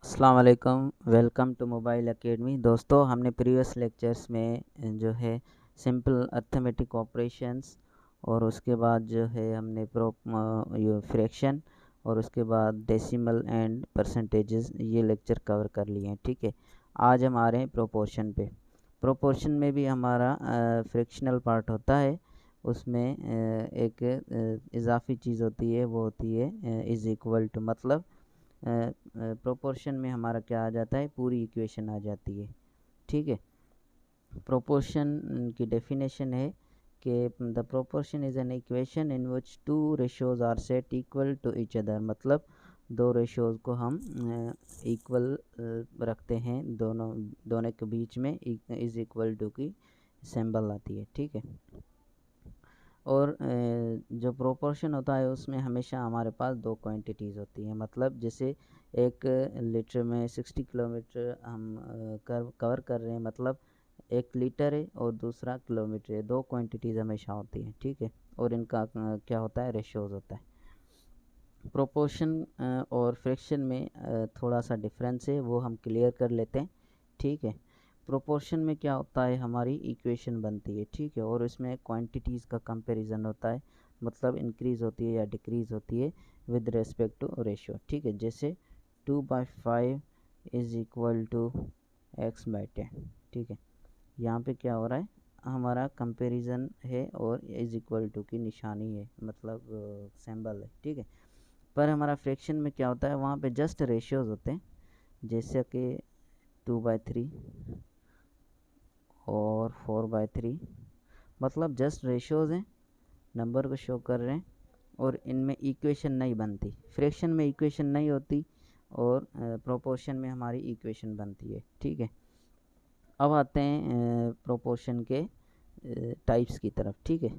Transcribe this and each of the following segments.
अस्सलाम वालेकुम, welcome to mobile academy. दोस्तों, हमने प्रीवियस लेक्चर्स में जो है सिंपल अर्थमेटिक ऑपरेशंस और उसके बाद जो है हमने फ्रैक्शन और उसके बाद डेसिमल एंड परसेंटेजेस ये लेक्चर कवर कर लिए हैं। ठीक है, आज हम आ रहे हैं प्रोपोर्शन पे। प्रोपोर्शन में भी हमारा फ्रैक्शनल पार्ट होता है, उसमें एक इजाफी चीज़ होती है, वो होती है इज़ इक्वल टू। मतलब प्रोपोर्शन में हमारा क्या आ जाता है, पूरी इक्वेशन आ जाती है। ठीक है, प्रोपोर्शन की डेफिनेशन है कि the proportion is an equation in which two ratios are set equal to each other. मतलब दो रेशियोज को हम इक्वल रखते हैं, दोनों के बीच में इज़ इक्वल टू की सिंबल आती है। ठीक है, और जो प्रोपोर्शन होता है उसमें हमेशा हमारे पास दो क्वांटिटीज़ होती हैं। मतलब जैसे एक लीटर में 60 किलोमीटर हम कवर कर रहे हैं, मतलब 1 लीटर है और दूसरा किलोमीटर है। दो क्वांटिटीज़ हमेशा होती हैं। ठीक है, और इनका क्या होता है, रेशियोज होता है। प्रोपोर्शन और फ्रैक्शन में थोड़ा सा डिफरेंस है, वो हम क्लियर कर लेते हैं। ठीक है, प्रोपोर्शन में क्या होता है, हमारी इक्वेशन बनती है। ठीक है, और इसमें क्वांटिटीज़ का कंपैरिजन होता है, मतलब इंक्रीज़ होती है या डिक्रीज़ होती है विद रेस्पेक्ट टू रेशियो। ठीक है, जैसे 2/5 इज़ इक्वल टू x/10। ठीक है, यहाँ पे क्या हो रहा है, हमारा कंपैरिजन है और इज़ इक्वल टू की निशानी है, मतलब सिंबल है। ठीक है, पर हमारा फ्रैक्शन में क्या होता है, वहाँ पे जस्ट रेशियोज होते हैं, जैसे कि 2/3 और 4/3। मतलब जस्ट रेशियोज हैं, नंबर को शो कर रहे हैं, और इनमें इक्वेशन नहीं बनती। फ्रैक्शन में इक्वेशन नहीं होती और प्रोपोर्शन में हमारी इक्वेशन बनती है। ठीक है, अब आते हैं प्रोपोर्शन के टाइप्स की तरफ। ठीक है,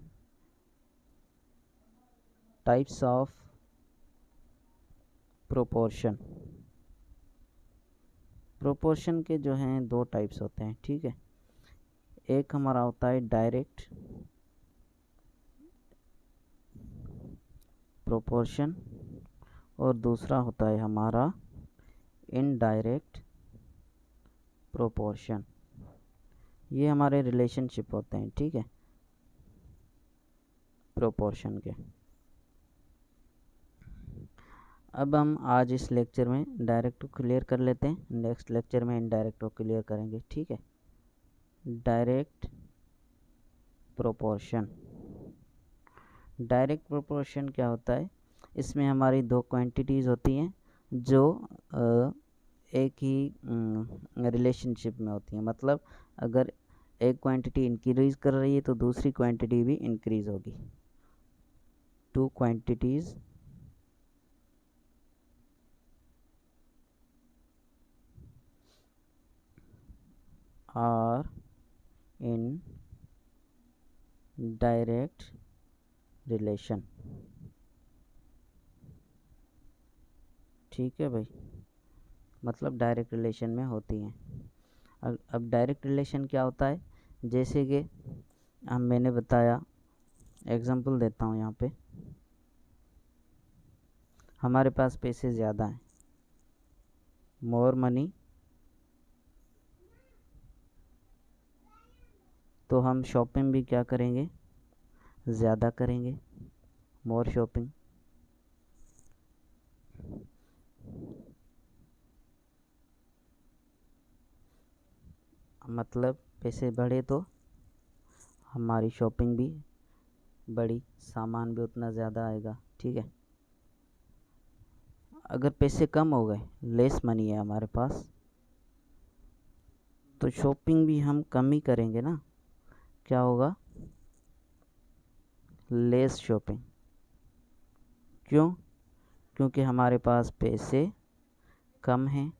टाइप्स ऑफ प्रोपोर्शन। प्रोपोर्शन के जो हैं दो टाइप्स होते हैं। ठीक है, एक हमारा होता है डायरेक्ट प्रोपोर्शन और दूसरा होता है हमारा इनडायरेक्ट प्रोपोर्शन। ये हमारे रिलेशनशिप होते हैं। ठीक है, प्रोपोर्शन के। अब हम आज इस लेक्चर में डायरेक्ट को क्लियर कर लेते हैं, नेक्स्ट लेक्चर में इनडायरेक्ट को क्लियर करेंगे। ठीक है, डायरेक्ट प्रोपोर्शन। डायरेक्ट प्रोपोर्शन क्या होता है, इसमें हमारी दो क्वांटिटीज़ होती हैं जो एक ही रिलेशनशिप में होती हैं। मतलब अगर एक क्वांटिटी इंक्रीज़ कर रही है तो दूसरी क्वांटिटी भी इंक्रीज़ होगी। Two quantities are in direct relation. ठीक है भाई, मतलब डायरेक्ट रिलेशन में होती हैं। अब डायरेक्ट रिलेशन क्या होता है, जैसे कि मैंने बताया, एग्जांपल देता हूँ यहाँ पे। हमारे पास पैसे ज़्यादा हैं, मोर मनी, तो हम शॉपिंग भी क्या करेंगे, ज़्यादा करेंगे, मोर शॉपिंग। मतलब पैसे बढ़े तो हमारी शॉपिंग भी बढ़ी, सामान भी उतना ज़्यादा आएगा। ठीक है, अगर पैसे कम हो गए, लेस मनी है हमारे पास, तो शॉपिंग भी हम कम ही करेंगे ना। क्या होगा, लेस शॉपिंग। क्यों, क्योंकि हमारे पास पैसे कम हैं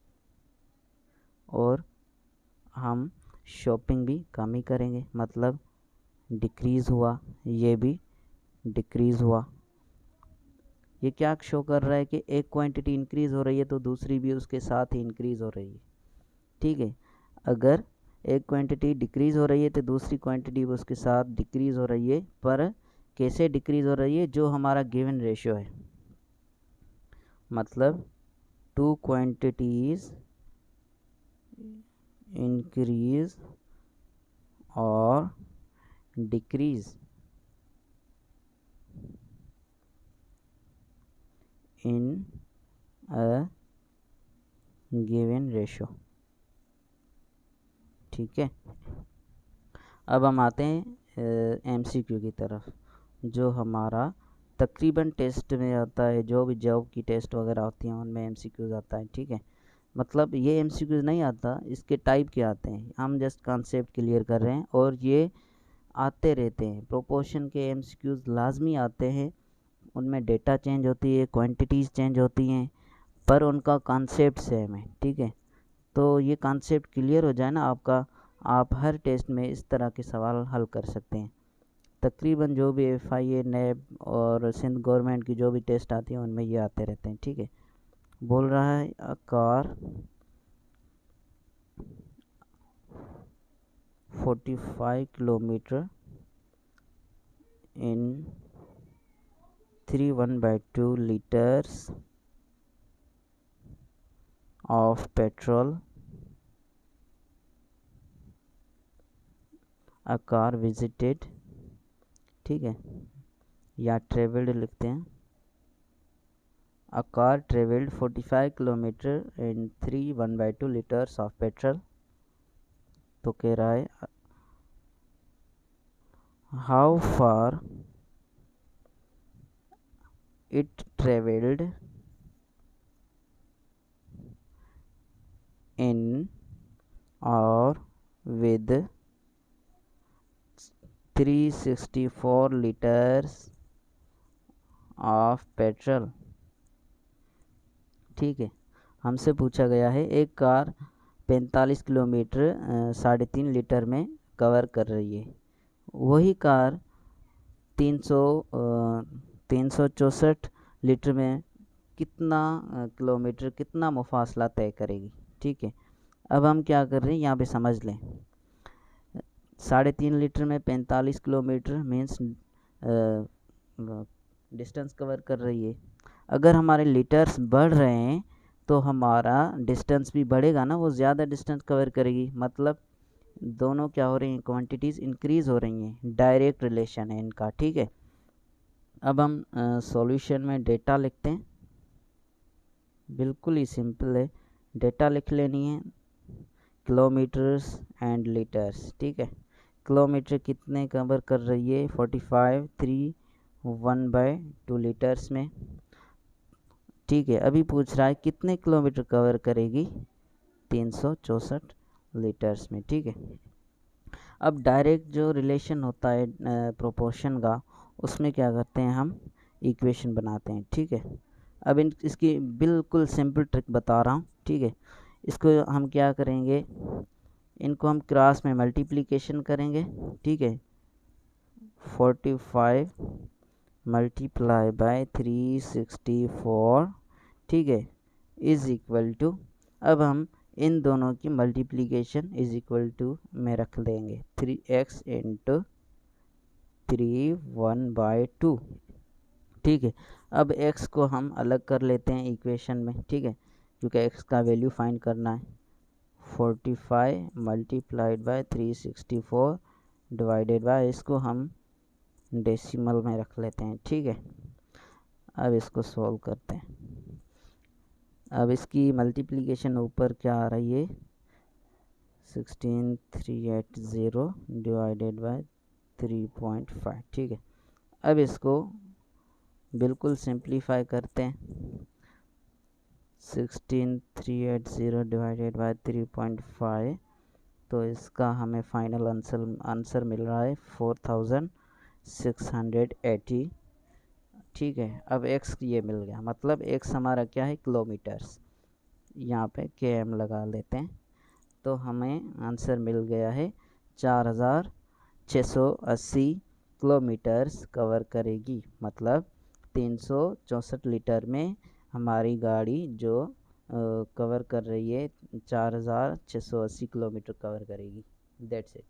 और हम शॉपिंग भी कम ही करेंगे, मतलब डिक्रीज़ हुआ, ये भी डिक्रीज़ हुआ। ये क्या शो कर रहा है कि एक क्वांटिटी इंक्रीज़ हो रही है तो दूसरी भी उसके साथ ही इंक्रीज़ हो रही है। ठीक है, अगर एक क्वांटिटी डिक्रीज़ हो रही है तो दूसरी क्वांटिटी भी उसके साथ डिक्रीज़ हो रही है। पर कैसे डिक्रीज़ हो रही है, जो हमारा गिवन रेशियो है, मतलब two quantities increase or decrease in a given ratio। ठीक है, अब हम आते हैं MCQ की तरफ, जो हमारा तकरीबन टेस्ट में आता है। जो भी जॉब की टेस्ट वगैरह होती हैं उनमें MCQ आता है। ठीक है, मतलब ये MCQ नहीं आता, इसके टाइप के आते हैं। हम जस्ट कॉन्सेप्ट क्लियर कर रहे हैं और ये आते रहते हैं। प्रोपोर्शन के MCQ लाजमी आते हैं, उनमें डेटा चेंज होती है, क्वांटिटीज़ चेंज होती हैं, पर उनका कॉन्सेप्ट सेम है। ठीक है, तो ये कॉन्सेप्ट क्लियर हो जाए ना आपका, आप हर टेस्ट में इस तरह के सवाल हल कर सकते हैं। तकरीबन जो भी FIA, NAB और सिंध गवर्नमेंट की जो भी टेस्ट आती है उनमें ये आते रहते हैं। ठीक है, बोल रहा है a car 45 kilometre in 3/1/2 liters of petrol a car visited। ठीक है, या ट्रेवल्ड लिखते हैं। a car traveled 45 kilometre in 3/1/2 liters of petrol। तो कह रहा है how far it traveled in or with 364 liters of petrol। ठीक है, हमसे पूछा गया है एक कार 45 किलोमीटर 3.5 लीटर में कवर कर रही है। वही कार 364 लीटर में कितना किलोमीटर, कितना मुफासला तय करेगी। ठीक है, अब हम क्या कर रहे हैं यहाँ पे समझ लें। 3.5 लीटर में 45 किलोमीटर मीन्स डिस्टेंस कवर कर रही है। अगर हमारे लीटर्स बढ़ रहे हैं तो हमारा डिस्टेंस भी बढ़ेगा ना, वो ज़्यादा डिस्टेंस कवर करेगी। मतलब दोनों क्या हो रही हैं, क्वांटिटीज़ इंक्रीज़ हो रही हैं, डायरेक्ट रिलेशन है इनका। ठीक है, अब हम सॉल्यूशन में डेटा लिखते हैं। बिल्कुल ही सिंपल है, डेटा लिख लेनी है, किलोमीटर्स एंड लीटर्स। ठीक है, किलोमीटर कितने कवर कर रही है, 45 3/1/2 लीटर्स में। ठीक है, अभी पूछ रहा है कितने किलोमीटर कवर करेगी, 364 लीटर्स में। ठीक है, अब डायरेक्ट जो रिलेशन होता है प्रोपोर्शन का, उसमें क्या करते हैं, हम इक्वेशन बनाते हैं। ठीक है, अब इसकी बिल्कुल सिंपल ट्रिक बता रहा हूँ। ठीक है, इसको हम क्या करेंगे, इनको हम क्रॉस में मल्टीप्लिकेशन करेंगे। ठीक है, 45 मल्टीप्लाई बाय 364। ठीक है, इज़ इक्वल टू, अब हम इन दोनों की मल्टीप्लिकेशन इज इक्वल टू में रख देंगे 3x इंटू 3/1/2। ठीक है, अब x को हम अलग कर लेते हैं इक्वेशन में। ठीक है, क्योंकि x का वैल्यू फाइंड करना है। 45 मल्टीप्लाइड बाय 364 डिवाइडेड बाय, इसको हम डेसिमल में रख लेते हैं। ठीक है, अब इसको सॉल्व करते हैं। अब इसकी मल्टीप्लिकेशन ऊपर क्या आ रही है, 16380 डिवाइडेड बाय 3.5। ठीक है, अब इसको बिल्कुल सिंप्लीफाई करते हैं। 16380 डिवाइडेड बाय 3.5, तो इसका हमें फाइनल आंसर मिल रहा है 4680। ठीक है, अब x ये मिल गया, मतलब x हमारा क्या है, किलोमीटर्स। यहाँ पे km लगा लेते हैं, तो हमें आंसर मिल गया है 4680 किलोमीटर्स कवर करेगी। मतलब 364 लीटर में हमारी गाड़ी जो कवर कर रही है 4680 किलोमीटर कवर करेगी। That's it.